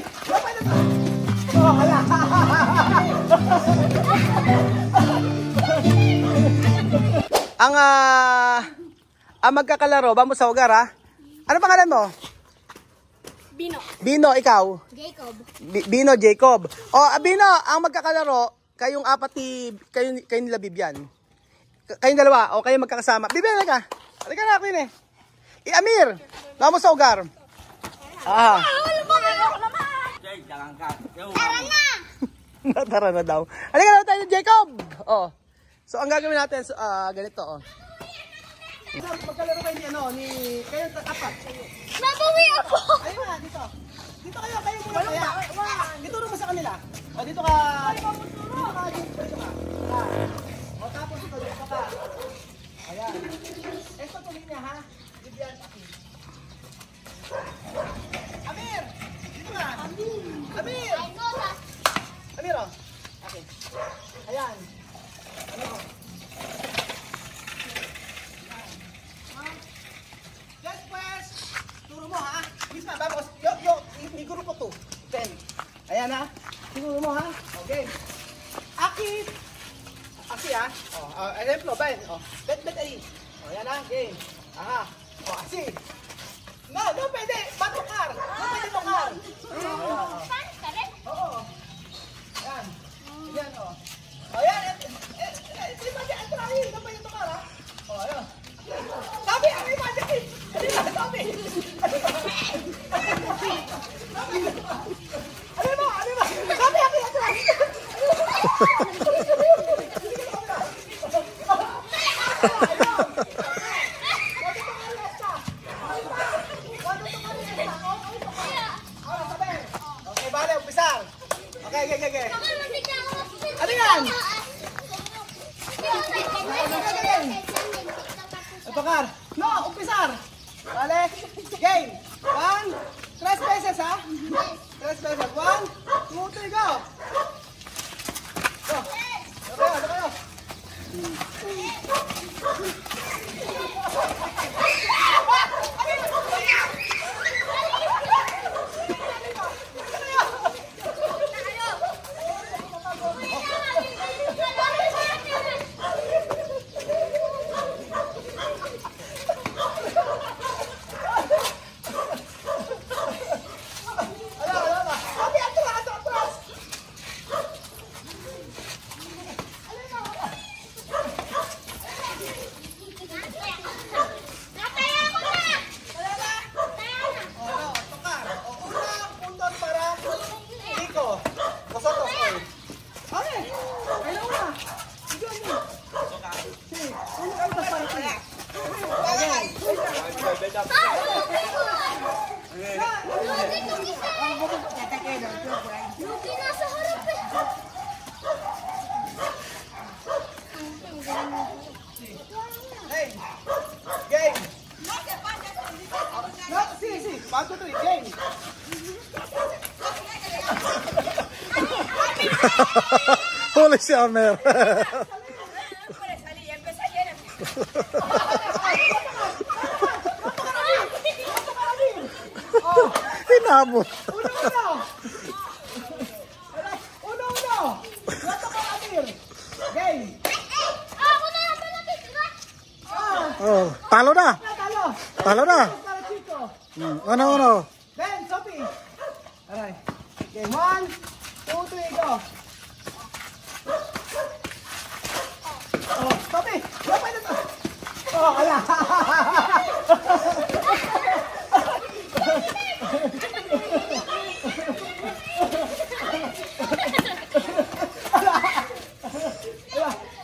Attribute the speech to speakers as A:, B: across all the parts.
A: Lapay na to. Oh, hala. Ang magkakalaro, vamos sa hogar ha. Ano pangalan mo?
B: Bino.
A: Bino, ikaw?
B: Jacob.
A: Bino, Jacob. O, Bino, ang magkakalaro, kayong apat ni, kayo nila Bibian. Kayong dalawa, o kayo magkakasama. Bibian, halika. Halika na, Queen eh. Amir, vamos sa hogar. Ah.
B: Tara na!
A: Tara na daw. Halika na tayo, Jacob. Oh. So, ang gagawin natin, ganito, oh. Magkalaro kayo ni kayo apat.
B: Nabawi ako!
A: Ayun na, dito. Dito kayo muna kaya. Dito naman sa kanila. O, dito ka. Dito ka. O, tapos dito ka. Ayan. Ito tuloy niya, ha? Bibigyan ako. Amir! Dito ka. Amir! Amir, o. Okay. Ayan. Ano? Siguro po to. 10. Ayan ha. Siguro mo ha. Okay. Aki. Aki ha. O, ejemplo, Ben. O, bet ay. O, ayan ha. Game. Aha. O, asi. No, pwede. Batukar. No, pwede tukar. Oo. Ayan. Ayan, o. O, ayan. Ito ba dyan? Trahin. No, pwede tukar ha. O, ayan. Sabi, ang imagine. Sabi. Okay, bale, umpisar. Okay. Ano yan? Tukar. No, umpisar. Bale, game. 1, 3 pesos ha? 3 pesos. 1, 2, 3, go! Go! Ano kayo? Hey, game. No, sí. 1, 2, 3, game.
C: Huli si Amer. Hinabot.
A: Uno. Lato ka, Amir. Game.
C: Oh, talo na. Talo na. Ano?
A: Ben, Sophie. Alright. Game 1, 2, 3, go. Oh, Sophie. Lapay na to. Oh, ala.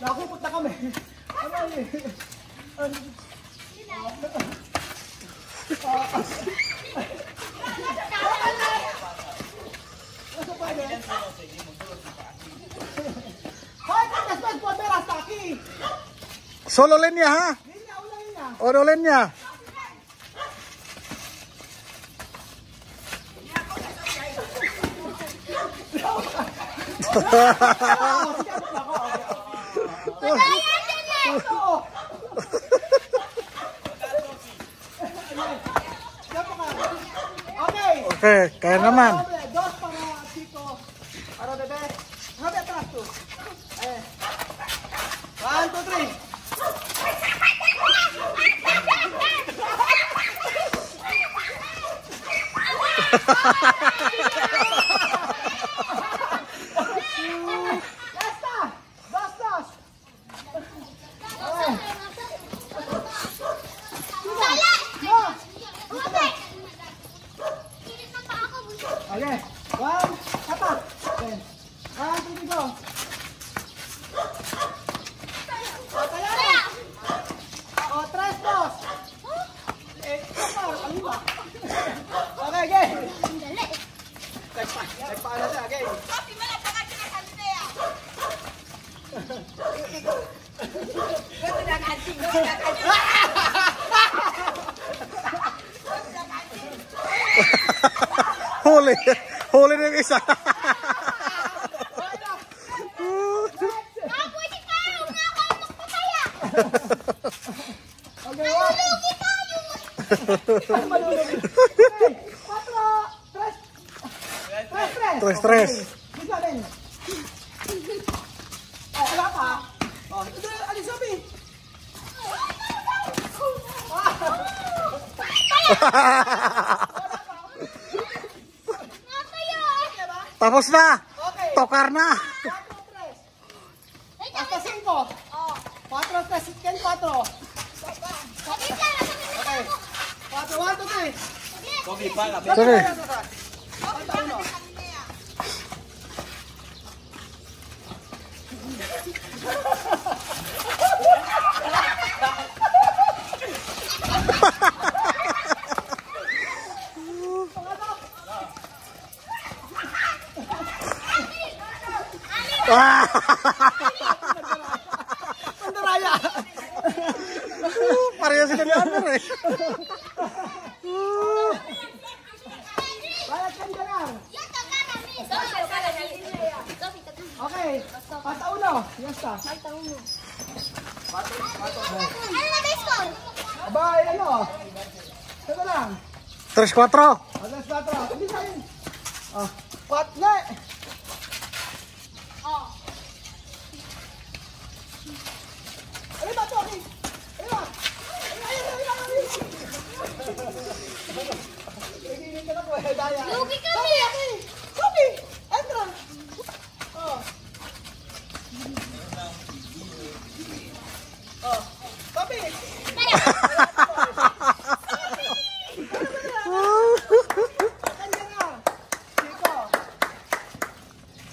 A: Nakupot na kami.
C: Solo linya ha? Oro linya.
A: Okay.
C: Okay, kaya naman.
A: 2 1, 2, 3. Basta! Bastos! Okay. No! Okay. 1, tapak. Okay. 1, 2, 3, go. O, kaya. O, 3, 2. Ano ba? Okay, game. Nagpaan na siya, game.
C: Huli. Huli na yung isa.
A: Okay, ano malulugi? Okay, 4, 3.
C: 3.
A: Bisa din. Oh, wala pa. Oh, ito, alis sabi.
C: Tapos na.
A: Okay.
C: Tokar na.
A: 4, 3. Hasta 5. 4, 3. Ken 4. Okay. 4, 1, 2, 3.
C: Sige.
A: Falta uno.
C: Ah!
A: Pandaraya.
C: Pareho sila ni Amber eh.
A: Balat ka dyan lang. Okay. Pata uno. Yasta. Abay, ano? Saan lang?
C: 3-4.
A: Alas 4. Hindi sa'yo. Oh. Patne. Ano ba ito? Ano ba? Nagiging ka na po eh. Daya.
B: Lugi kami.
A: Sophie! Entra! Oh. Oh. Sophie! Kanya na! Chico!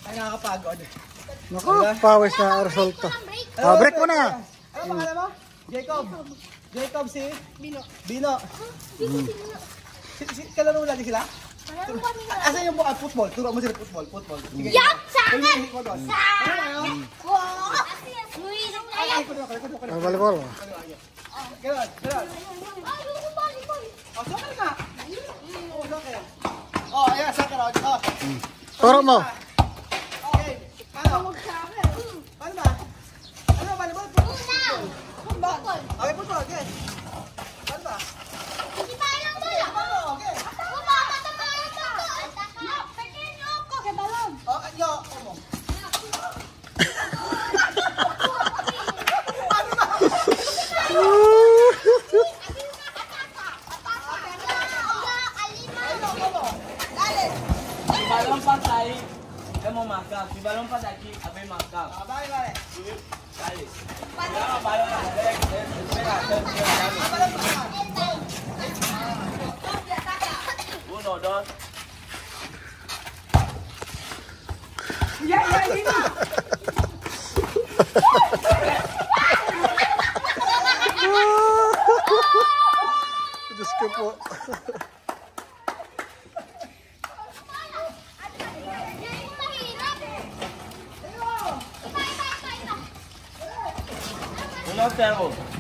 A: Ay, nakakapagod.
C: Naku, pawis na resulta. Ah, break mo na.
A: Ano pangalan mo? Jacob. Jacob si?
B: Bino.
A: Bino. Kalaro lagi sila? Asan yung buka? Football. Turo mo sila football. Football. Sige.
B: Yak! Sa akin!
A: Tingnan mo doon. Ano kayo?
B: Wow! Luis, ang
A: Ay,
B: ayan.
A: kuno.
C: Ah, volleyball.
A: Ganon.
B: Ay, yung volleyball.
A: Oh, soccer ka. Oh, soccer. Oh, ayan, soccer. Oh.
C: Turo mo.
A: Okay. Paano? Paano ba? Ano, volleyball?
B: Una.
A: Football. Okay, football. Okay. Paano ba?
B: Hindi pa alam bola.
A: Okay.
B: Bumaba sa mga ito. No, pequeño ako. Kay balon.
A: Oh, yo. Ano?
D: Si balón pasa ahí, hemos marcado. Si balón pasa aquí, habéis marcado.
A: Vale.
D: Dale. Ya, balón pasa ahí. Espera, espera. 1, 2.
C: Diyos ko po.
D: Uno, 0.
B: 1-0.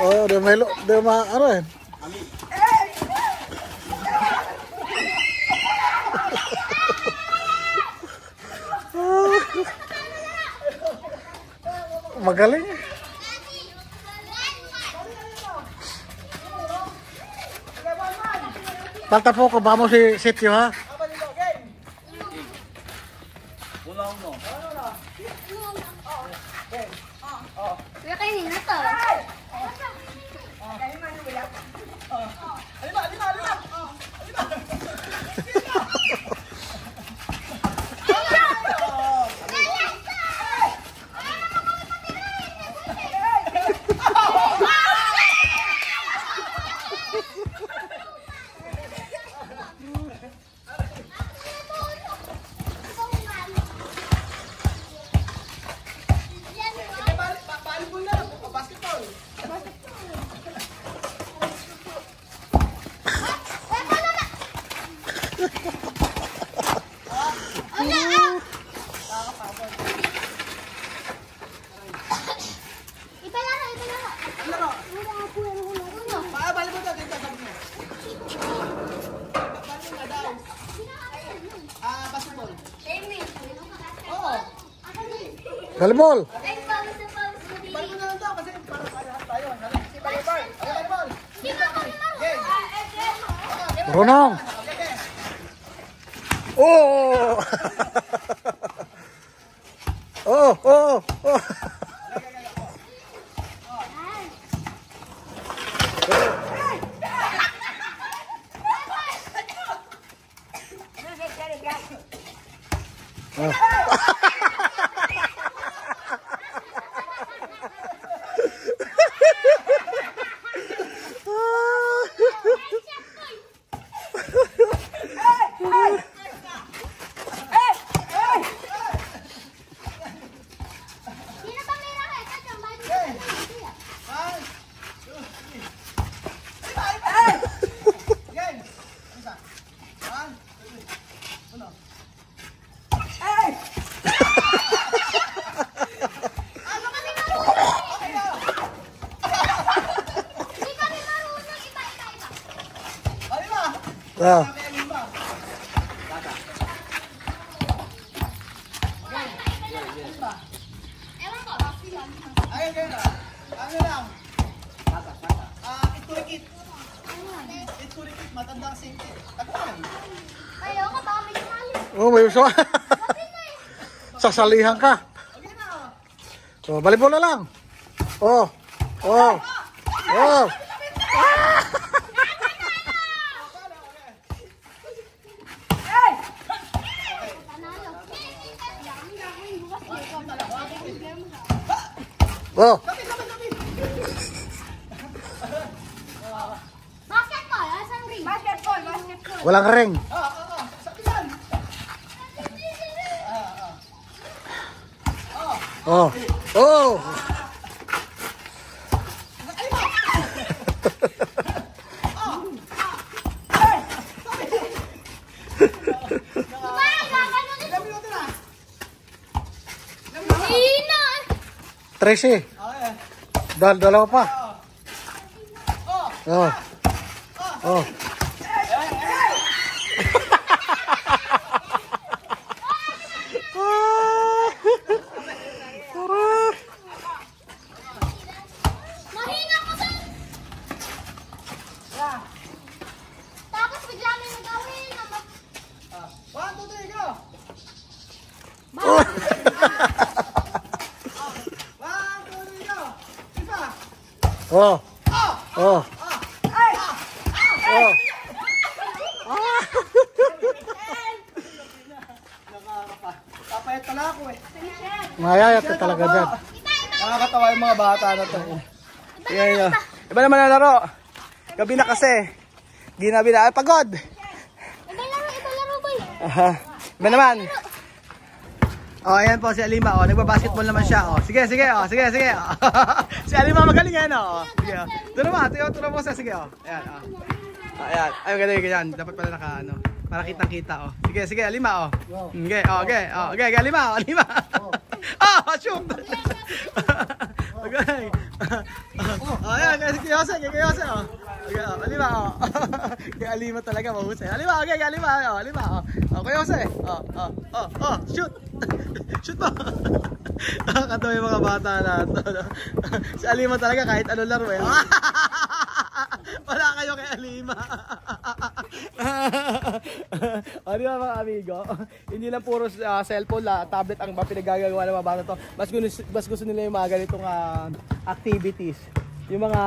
C: Oh, dia melo, dia ano eh. Magaling. Falta poco, vamos si sitio ha.
D: Ulang mo.
B: Kuya, kainin na to.
A: Volleyball na, basketball.
C: Volleyball.
A: Balik mo na lang daw kasi para tayo. Si volleyball. Volleyball.
C: Runong. Oh. Oh, oh, oh. Ah.
A: Ayun kayo na. Ano lang? Iturikit. Iturikit, matandang singkit. Takpan.
B: Ayoko, baka may sumali.
C: Oh, may uso. Sasalihan ka.
A: Okay na.
C: So, volleyball na lang. Oh. Oh. Oh. Oh.
B: Basketball, asan ring? Basketball.
C: Walang ring.
A: Sabi yan.
C: Oh. Oh.
A: Ilang minuto na?
C: 13.
A: Okay.
C: Dalawa pa. Oh. Oh.
B: Mahina ko sa... Tapos bigla may nagawin na mag...
A: 1, 2, 3, go! 1, 2, 3, go! Isa!
C: Oh. Oh. Oh.
A: Papayat pala ako eh.
C: Mayayat ka talaga dyan.
A: Nakakatawa yung mga bata na to. Yan. Iba naman ang laro. Gabi na kasi. Ginabi na. Ay, pagod.
B: Iba laro, boy.
A: Iba naman. Oh, ayan po si Alima. Oh, nagba-basketball naman siya. Oh, sige. Oh, sige. Oh. Si Alima magaling yan. Oh. Sige. Oh. Tulo mo sa. Sige. Oh. Ayan. Oh. Ayan. Ay, magaling yan. Dapat pala ano. Para kitang-kita. Oh. Sige, Alima. Oh. Okay. Okay, Alima. Alima. Oh, shoot. Okay. Oh, ayan. Kaya Jose. Oh.
C: Okay, Alima, oh. Kay Alima talaga, mahusay. Alima, okay, Alima, oh, Alima, oh. Okay, Jose. Shoot. Shoot mo. Nakakatawa yung mga bata na ito. Si Alima talaga, kahit ano laro eh. Wala kayo kay Alima. O, di ba mga amigo? Hindi lang puro cellphone, tablet ang pinagagagawa ng mga bata to. Mas gusto nila yung mga ganitong activities. Yung mga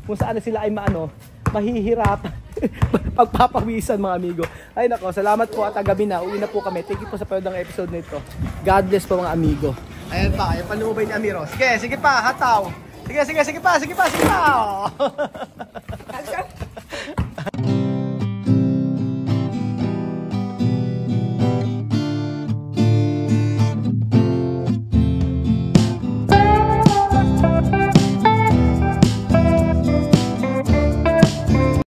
C: kung saan na sila ay mahihirapan. Pagpapawisan mga amigo. Ay nako, salamat po at gabi na. Uwi na po kami. Thank you po sa panoodang episode nito. God bless po mga amigo. Ayan pa, yung panumubay ni Amiro. Sige pa, hataw. Sige pa.